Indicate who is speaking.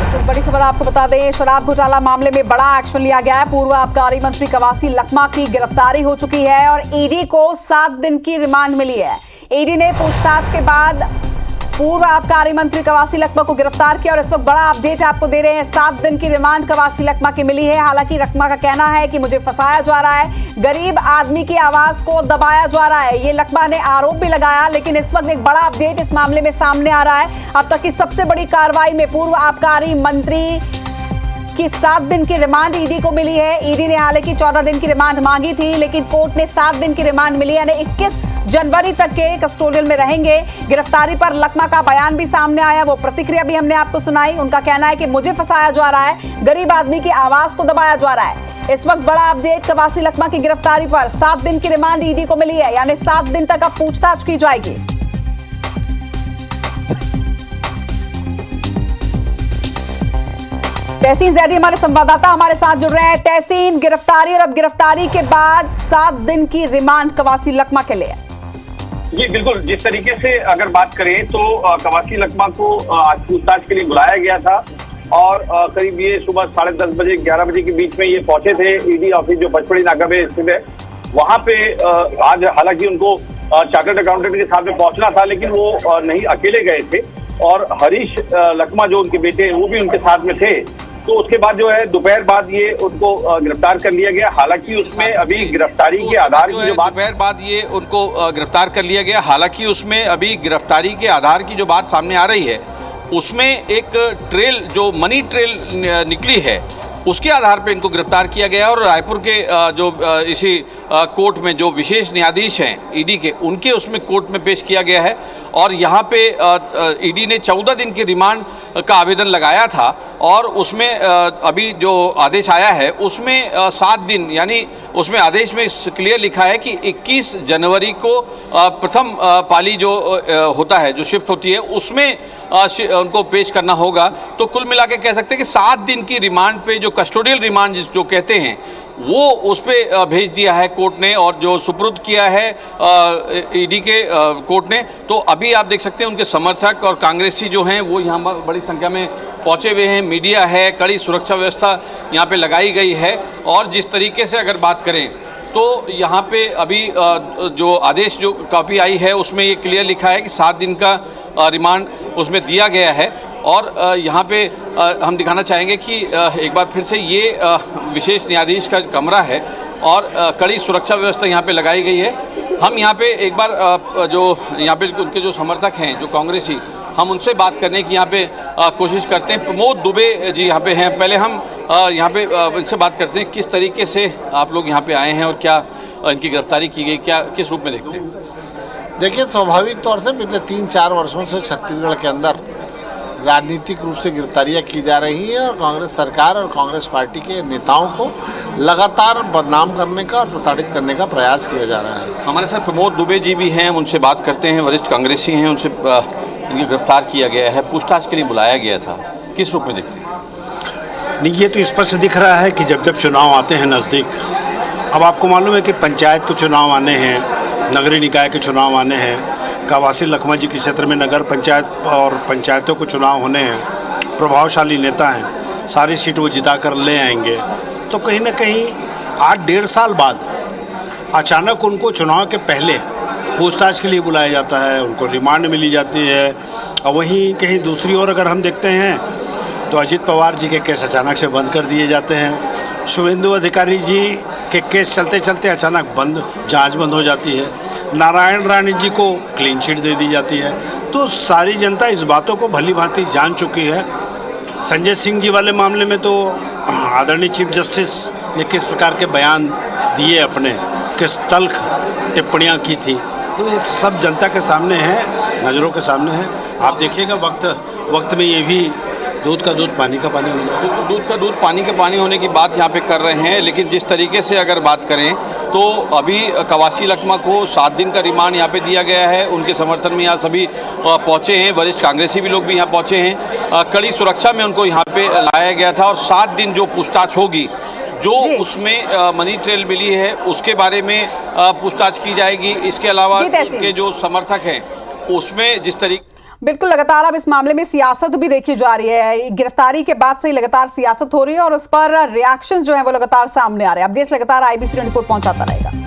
Speaker 1: बड़ी खबर आपको बता दें, शराब घोटाला मामले में बड़ा एक्शन लिया गया है। पूर्व आबकारी मंत्री कवासी लखमा की गिरफ्तारी हो चुकी है और ईडी को 7 दिन की रिमांड मिली है। ईडी ने पूछताछ के बाद पूर्व आबकारी मंत्री कवासी लखमा को गिरफ्तार किया और इस वक्त बड़ा अपडेट आपको दे रहे हैं। 7 दिन की रिमांड कवासी लखमा की मिली है। हालांकि लखमा का कहना है कि मुझे फंसाया जा रहा है, गरीब आदमी की आवाज को दबाया जा रहा है। ये लखमा ने आरोप भी लगाया, लेकिन इस वक्त एक बड़ा अपडेट इस मामले में सामने आ रहा है। अब तक की सबसे बड़ी कार्रवाई में पूर्व आबकारी मंत्री की 7 दिन की रिमांड ईडी को मिली है। ईडी ने हालांकि 14 दिन की रिमांड मांगी थी, लेकिन कोर्ट ने 7 दिन की रिमांड मिली, यानी 21 जनवरी तक के कस्टोडियल में रहेंगे। गिरफ्तारी पर लखमा का बयान भी सामने आया, वो प्रतिक्रिया भी हमने आपको सुनाई। उनका कहना है कि मुझे फंसाया जा रहा है, गरीब आदमी की आवाज को दबाया जा रहा है। इस वक्त बड़ा अपडेट कवासी लखमा की गिरफ्तारी पर 7 दिन की रिमांड ईडी को मिली है, यानी 7 दिन तक अब पूछताछ की जाएगी। तहसीन जैदी हमारे संवाददाता हमारे साथ जुड़ रहे हैं। तहसीन, गिरफ्तारी और अब गिरफ्तारी के बाद 7 दिन की रिमांड कवासी लखमा के लिए।
Speaker 2: जी बिल्कुल, जिस तरीके से अगर बात करें तो कवासी लखमा को आज पूछताछ के लिए बुलाया गया था और करीब ये सुबह 10:30 बजे 11 बजे के बीच में ये पहुंचे थे ईडी ऑफिस जो पचमढ़ी नाका पे स्थित है। वहां पे आज हालांकि उनको चार्टर्ड अकाउंटेंट के साथ में पहुंचना था, लेकिन वो नहीं अकेले गए थे और हरीश लखमा जो उनके बेटे हैं वो भी उनके साथ में थे। तो उसके बाद जो है दोपहर बाद ये उनको गिरफ्तार कर लिया गया। हालांकि उसमें अभी गिरफ्तारी के आधार की जो बात
Speaker 3: दोपहर बाद ये उनको गिरफ्तार कर लिया गया। हालांकि उसमें अभी गिरफ्तारी के आधार की जो बात सामने आ रही है, उसमें एक ट्रेल जो मनी ट्रेल निकली है, उसके आधार पर इनको गिरफ्तार किया गया और रायपुर के जो इसी कोर्ट में जो विशेष न्यायाधीश हैं ईडी के, उनके उसमें कोर्ट में पेश किया गया है। और यहाँ पे ईडी ने 14 दिन की रिमांड का आवेदन लगाया था और उसमें अभी जो आदेश आया है उसमें 7 दिन, यानी उसमें आदेश में क्लियर लिखा है कि 21 जनवरी को प्रथम पाली जो होता है, जो शिफ्ट होती है, उसमें उनको पेश करना होगा। तो कुल मिला के कह सकते हैं कि 7 दिन की रिमांड पे, जो कस्टोडियल रिमांड जो कहते हैं, वो उस पर भेज दिया है कोर्ट ने और जो सुपुर्द किया है ईडी के कोर्ट ने। तो अभी आप देख सकते हैं उनके समर्थक और कांग्रेसी जो हैं वो यहाँ बड़ी संख्या में पहुँचे हुए हैं। मीडिया है, कड़ी सुरक्षा व्यवस्था यहाँ पे लगाई गई है। और जिस तरीके से अगर बात करें तो यहाँ पे अभी जो आदेश जो कॉपी आई है उसमें ये क्लियर लिखा है कि 7 दिन का रिमांड उसमें दिया गया है। और यहाँ पे हम दिखाना चाहेंगे कि एक बार फिर से ये विशेष न्यायाधीश का कमरा है और कड़ी सुरक्षा व्यवस्था यहाँ पे लगाई गई है। हम यहाँ पे एक बार जो यहाँ पे उनके जो समर्थक हैं, जो कांग्रेसी, हम उनसे बात करने की यहाँ पे कोशिश करते हैं। प्रमोद दुबे जी यहाँ पे हैं। पहले हम यहाँ पे इनसे बात करते हैं, किस तरीके से आप लोग यहाँ पे आए हैं और क्या इनकी गिरफ्तारी की गई, क्या किस रूप में देखते हैं?
Speaker 4: देखिए, स्वाभाविक तौर से पिछले 3-4 वर्षों से छत्तीसगढ़ के अंदर राजनीतिक रूप से गिरफ्तारियां की जा रही हैं और कांग्रेस सरकार और कांग्रेस पार्टी के नेताओं को लगातार बदनाम करने का और प्रताड़ित करने का प्रयास किया जा रहा है।
Speaker 3: हमारे साथ प्रमोद दुबे जी भी हैं, हम उनसे बात करते हैं। वरिष्ठ कांग्रेसी हैं, उनसे इनकी गिरफ्तार किया गया है, पूछताछ के लिए बुलाया गया था, किस रूप में देखते हैं?
Speaker 5: नहीं, ये तो स्पष्ट दिख रहा है कि जब जब चुनाव आते हैं नज़दीक, अब आपको मालूम है कि पंचायत के चुनाव आने हैं, नगरीय निकाय के चुनाव आने हैं, कवासी लखमा जी के क्षेत्र में नगर पंचायत और पंचायतों को चुनाव होने हैं। प्रभावशाली नेता हैं, सारी सीट वो जिता कर ले आएंगे। तो कहीं ना कहीं 8-1.5 साल बाद अचानक उनको चुनाव के पहले पूछताछ के लिए बुलाया जाता है, उनको रिमांड मिली जाती है। और वहीं कहीं दूसरी ओर अगर हम देखते हैं तो अजित पवार जी के केस अचानक से बंद कर दिए जाते हैं। शुभेंदु अधिकारी जी के केस चलते चलते अचानक जांच बंद हो जाती है। नारायण राणे जी को क्लीन चिट दे दी जाती है। तो सारी जनता इस बातों को भली भांति जान चुकी है। संजय सिंह जी वाले मामले में तो आदरणीय चीफ जस्टिस ने किस प्रकार के बयान दिए, अपने किस तल्ख टिप्पणियां की थी, तो ये सब जनता के सामने है, नज़रों के सामने है। आप देखिएगा वक्त में ये भी दूध का दूध पानी का पानी हो जाएगा।
Speaker 3: दूध का दूध पानी का पानी होने की बात यहाँ पे कर रहे हैं। लेकिन जिस तरीके से अगर बात करें तो अभी कवासी लखमा को 7 दिन का रिमांड यहाँ पे दिया गया है। उनके समर्थन में यहाँ सभी पहुँचे हैं, वरिष्ठ कांग्रेसी भी लोग भी यहाँ पहुँचे हैं। कड़ी सुरक्षा में उनको यहाँ पे लाया गया था और 7 दिन जो पूछताछ होगी, जो उसमें मनी ट्रेल मिली है उसके बारे में पूछताछ की जाएगी। इसके अलावा उनके जो समर्थक हैं उसमें जिस तरीके
Speaker 1: बिल्कुल, लगातार अब इस मामले में सियासत भी देखी जा रही है। गिरफ्तारी के बाद से ही लगातार सियासत हो रही है और उस पर रिएक्शंस जो है वो लगातार सामने आ रहे हैं। अपडेट्स लगातार IBC 24 पहुंचाता रहेगा।